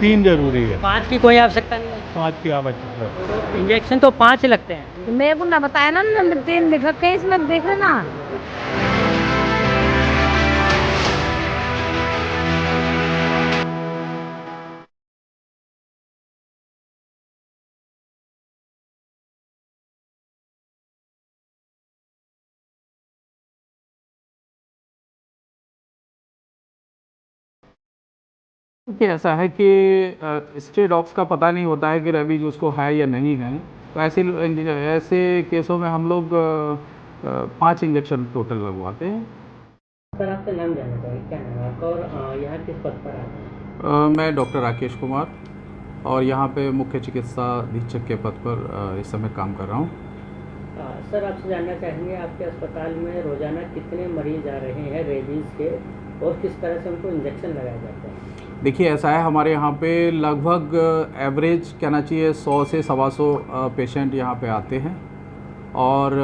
3 जरूरी है। 5 की कोई आवश्यकता नहीं है? 5 की आवश्यकता। इंजेक्शन तो 5 लगते हैं। मेरे को ना बताया ना, नंबर 3 लिख रखे हैं इसमें, देख रहे ना। देखिए ऐसा है कि स्ट्रे डॉग्स का पता नहीं होता है कि रेबीज उसको है या नहीं है, तो ऐसे केसों में हम लोग 5 इंजेक्शन टोटल लगवाते हैं। सर आपका नाम जानना चाहिए, क्या नाम है आपका और यहाँ किस पद पर आते हैं? मैं डॉक्टर राकेश कुमार और यहाँ पे मुख्य चिकित्सा अधीक्षक के पद पर इस समय काम कर रहा हूँ। सर आपसे जानना चाहेंगे आपके अस्पताल में रोजाना कितने मरीज आ रहे हैं रेबीज के और किस तरह से उनको इंजेक्शन लगाए जाते हैं? देखिए ऐसा है, हमारे यहाँ पे लगभग एवरेज कहना चाहिए 100 से 125 पेशेंट यहाँ पे आते हैं और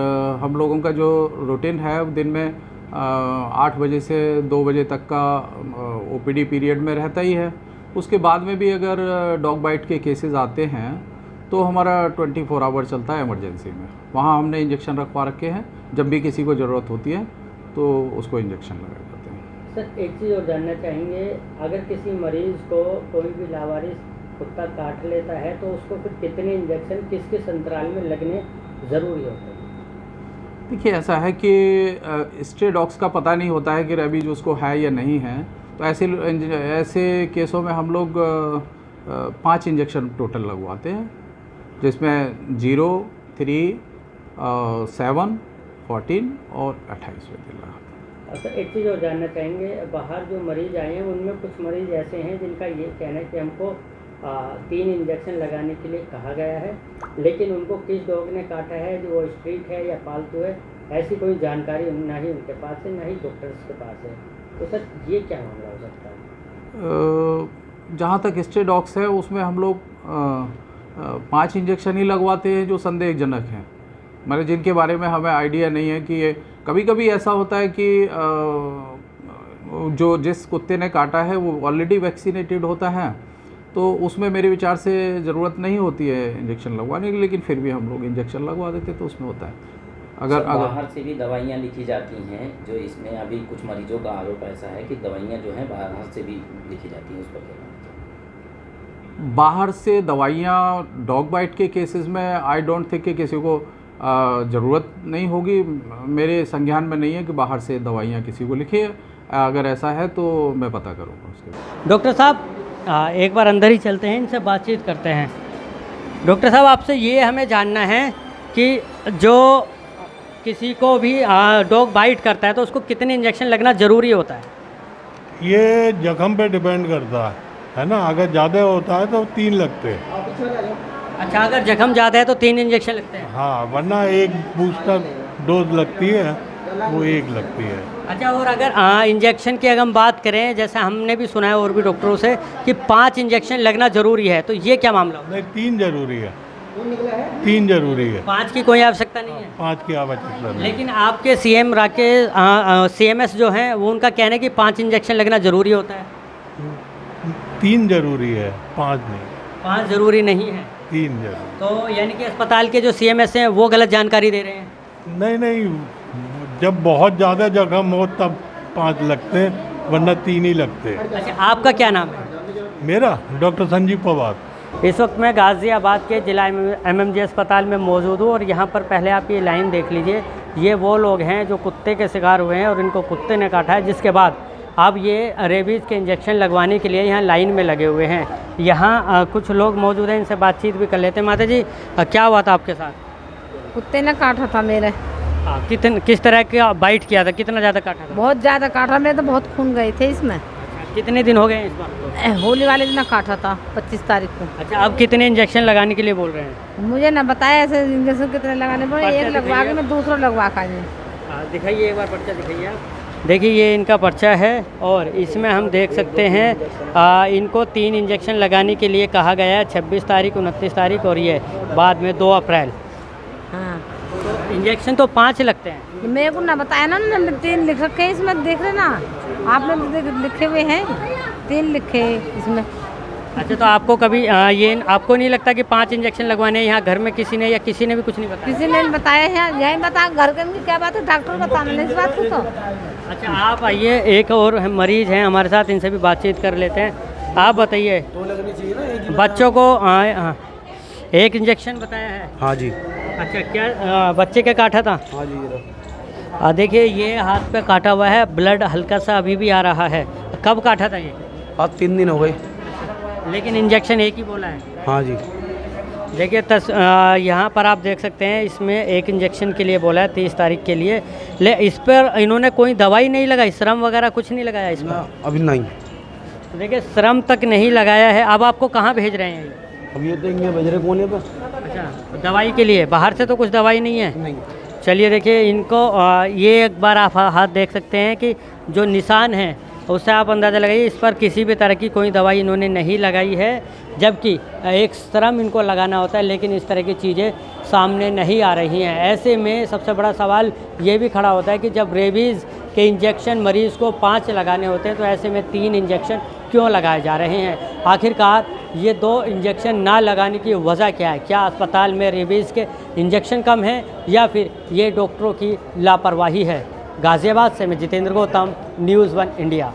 हम लोगों का जो रूटीन है वो दिन में 8 बजे से 2 बजे तक का ओपीडी पीरियड में रहता ही है। उसके बाद में भी अगर डॉग बाइट के केसेस आते हैं तो हमारा 24 आवर चलता है इमरजेंसी में। वहाँ हमने इंजेक्शन रखवा रखे हैं, जब भी किसी को ज़रूरत होती है तो उसको इंजेक्शन लगाए जाते हैं। सर एक चीज़ और जानना चाहेंगे, अगर किसी मरीज़ को कोई भी लावारिस कुत्ता काट लेता है तो उसको फिर कितने इंजेक्शन किस किस अंतराल में लगने ज़रूरी होते हैं? देखिए ऐसा है कि स्ट्रे डॉग्स का पता नहीं होता है कि रेबीज उसको है या नहीं है, तो ऐसे केसों में हम लोग 5 इंजेक्शन टोटल लगवाते हैं, जिसमें 0, 3, 7, 14 और 28 दिन लगाते हैं। सर एक चीज़ और जानना चाहेंगे, बाहर जो मरीज़ आए हैं उनमें कुछ मरीज़ ऐसे हैं जिनका ये कहना है कि हमको 3 इंजेक्शन लगाने के लिए कहा गया है, लेकिन उनको किस डॉग ने काटा है, जो वो स्ट्रीट है या पालतू है, ऐसी कोई जानकारी ना ही उनके पास है ना ही डॉक्टर्स के पास है। तो सर ये क्या मामला हो सकता है? जहाँ तक स्ट्रे डॉग्स है उसमें हम लोग 5 इंजेक्शन ही लगवाते हैं जो संदेहजनक हैं, मतलब जिनके बारे में हमें आइडिया नहीं है कि कभी कभी ऐसा होता है कि जो जिस कुत्ते ने काटा है वो ऑलरेडी वैक्सीनेटेड होता है, तो उसमें मेरे विचार से ज़रूरत नहीं होती है इंजेक्शन लगवाने की, लेकिन फिर भी हम लोग इंजेक्शन लगवा देते तो उसमें होता है। अगर बाहर से भी दवाइयाँ लिखी जाती हैं, जो इसमें अभी कुछ मरीजों का आरोप ऐसा है कि दवाइयाँ जो हैं बाहर से भी लिखी जाती हैं, उस पर क्या? बाहर से दवाइयाँ डॉग बाइट के केसेस में आई डोंट थिंक कि किसी को ज़रूरत नहीं होगी। मेरे संज्ञान में नहीं है कि बाहर से दवाइयाँ किसी को लिखी है, अगर ऐसा है तो मैं पता करूँगा उसके बाद। डॉक्टर साहब एक बार अंदर ही चलते हैं, इनसे बातचीत करते हैं। डॉक्टर साहब आपसे ये हमें जानना है कि जो किसी को भी डॉग बाइट करता है तो उसको कितने इंजेक्शन लगना ज़रूरी होता है? ये जख्म पे डिपेंड करता है ना। अगर ज़्यादा होता है तो 3 लगते हैं। अच्छा, अगर जख्म ज़्यादा है तो 3 इंजेक्शन लगते हैं? हाँ, वरना एक बूस्टर डोज लगती है, वो 1 लगती है। अच्छा, और अगर इंजेक्शन की अगर हम बात करें, जैसे हमने भी सुना है और भी डॉक्टरों से कि 5 इंजेक्शन लगना ज़रूरी है, तो ये क्या मामला होता है? नहीं, 3 जरूरी है। 3 जरूरी है। 5 की कोई आवश्यकता नहीं है? 5 की आवश्यकता नहीं। लेकिन आपके सीएम राकेश CMS जो हैं वो उनका कहना है कि 5 इंजेक्शन लगना ज़रूरी होता है। 3 जरूरी है, 5 नहीं। 5 ज़रूरी नहीं है? 3 जरूरी। तो यानी कि अस्पताल के जो CMS हैं वो गलत जानकारी दे रहे हैं? नहीं नहीं, जब बहुत ज़्यादा जख्म हो तब 5 लगते हैं, वरना 3 ही लगते हैं। अच्छा, आपका क्या नाम है? मेरा डॉक्टर संजीव पवार। इस वक्त मैं गाज़ियाबाद के जिला MMG अस्पताल में मौजूद हूँ और यहाँ पर पहले आप ये लाइन देख लीजिए, ये वो लोग हैं जो कुत्ते के शिकार हुए हैं और इनको कुत्ते ने काटा है, जिसके बाद अब ये रेबीज़ के इंजेक्शन लगवाने के लिए यहाँ लाइन में लगे हुए हैं। यहाँ कुछ लोग मौजूद हैं, इनसे बातचीत भी कर लेते हैं। माता जी क्या हुआ था आपके साथ? कुत्ते ने काटा था मेरे। किस तरह का बाइट किया था, कितना ज़्यादा काटा था? बहुत ज़्यादा काटा, मेरे तो बहुत खून गए थे इसमें। कितने दिन हो गए इस बार? होली वाले दिन काटा था 25 तारीख को। अच्छा, अब कितने इंजेक्शन लगाने के लिए बोल रहे हैं? मुझे ना बताया ऐसे इंजेक्शन कितने लगाने पड़े, एक लगवा के मैं दूसरा लगवा खा जाए। दिखाइए एक बार पर्चा दिखाइए आप। देखिए ये इनका पर्चा है और इसमें हम देख सकते हैं इनको 3 इंजेक्शन लगाने के लिए कहा गया है, 26 तारीख, 29 तारीख और ये बाद में 2 अप्रैल। हाँ, इंजेक्शन तो 5 लगते हैं। मेरे को ना बताया ना, नंबर 3 लिख रखे हैं इसमें, देख रहे ना। आपने लिखे हुए हैं 3 लिखे इसमें। अच्छा, तो आपको कभी ये आपको नहीं लगता कि 5 इंजेक्शन लगवाने हैं यहाँ घर में किसी ने, या किसी ने भी कुछ नहीं बताया? किसी ने नहीं बताया है, यही बता घर के अंदर क्या बात है, डॉक्टर बताना नहीं इस बात को तो। अच्छा, आप आइए, एक और मरीज हैं हमारे साथ, इनसे भी बातचीत कर लेते हैं। आप बताइए, बच्चों को एक इंजेक्शन बताया है? हाँ जी। अच्छा, क्या बच्चे का काटा था? हाँ जी। देखिए, ये हाथ पे काटा हुआ है, ब्लड हल्का सा अभी भी आ रहा है। कब काटा था ये? आज 3 दिन हो गए। लेकिन इंजेक्शन एक ही बोला है? हाँ जी। देखिए यहाँ पर आप देख सकते हैं, इसमें एक इंजेक्शन के लिए बोला है 30 तारीख के लिए। इस पर इन्होंने कोई दवाई नहीं लगाई, श्रम वगैरह कुछ नहीं लगाया इस पर? अभी नहीं। देखिए, श्रम तक नहीं लगाया है। अब आपको कहाँ भेज रहे हैं? अब ये देंगे भेज रहे कोने पे। अच्छा, दवाई के लिए बाहर से तो कुछ दवाई नहीं है? नहीं। चलिए, देखिए इनको ये एक बार आप हाथ देख सकते हैं कि जो निशान है उससे आप अंदाज़ा लगाइए, इस पर किसी भी तरह की कोई दवाई इन्होंने नहीं लगाई है, जबकि एक श्रम इनको लगाना होता है, लेकिन इस तरह की चीज़ें सामने नहीं आ रही हैं। ऐसे में सबसे बड़ा सवाल ये भी खड़ा होता है कि जब रेबीज़ के इंजेक्शन मरीज़ को 5 लगाने होते हैं, तो ऐसे में 3 इंजेक्शन क्यों लगाए जा रहे हैं? आखिरकार ये 2 इंजेक्शन ना लगाने की वजह क्या है? क्या अस्पताल में रेबीज़ के इंजेक्शन कम हैं, या फिर ये डॉक्टरों की लापरवाही है? गाज़ियाबाद से मैं जितेंद्र गौतम, न्यूज़ 1 इंडिया।